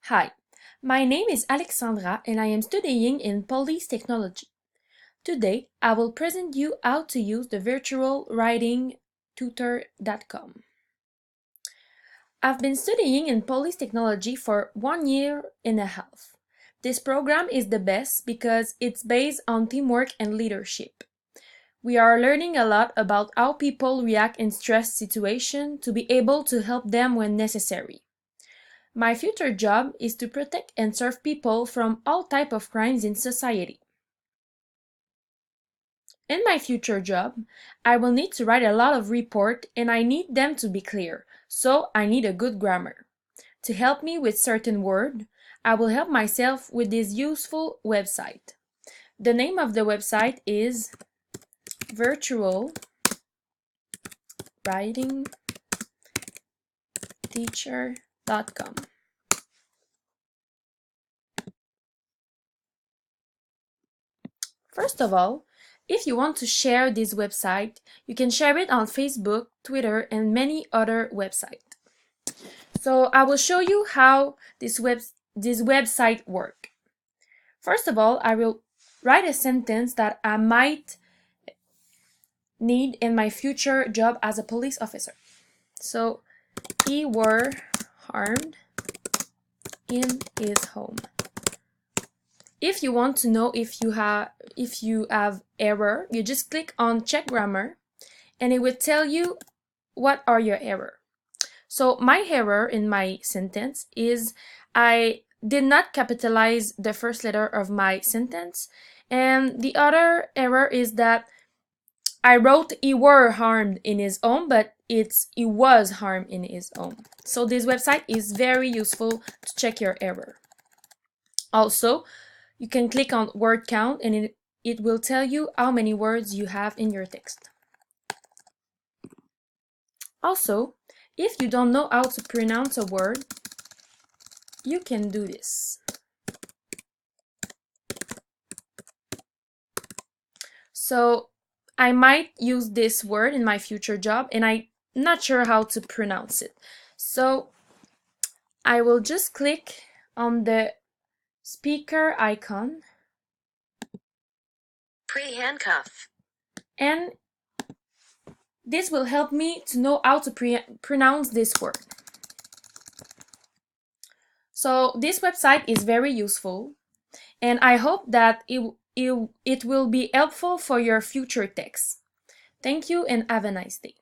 Hi, my name is Alexandra and I am studying in police technology. Today, I will present you how to use the virtual writing tutor.com. I've been studying in police technology for 1 year and a half. This program is the best because it's based on teamwork and leadership. We are learning a lot about how people react in stress situations to be able to help them when necessary. My future job is to protect and serve people from all types of crimes in society. In my future job, I will need to write a lot of reports and I need them to be clear, so I need a good grammar. To help me with certain words, I will help myself with this useful website. The name of the website is Virtual Writing Teacher.com. First of all, if you want to share this website, you can share it on Facebook, Twitter, and many other websites. So I will show you how this website works. First of all, I will write a sentence that I might need in my future job as a police officer. So, he were harmed in his home. If you want to know if you have error, you just click on check grammar and it will tell you what are your error. So my error in my sentence is I did not capitalize the first letter of my sentence, and the other error is that I wrote he were harmed in his home, but it's he was harmed in his home. So this website is very useful to check your error. Also, you can click on word count and it will tell you how many words you have in your text. Also, if you don't know how to pronounce a word, you can do this. So I might use this word in my future job and I'm not sure how to pronounce it. So I will just click on the speaker icon Pre-handcuff. and this will help me to know how to pronounce this word. So this website is very useful and I hope that it will be helpful for your future texts. Thank you and have a nice day.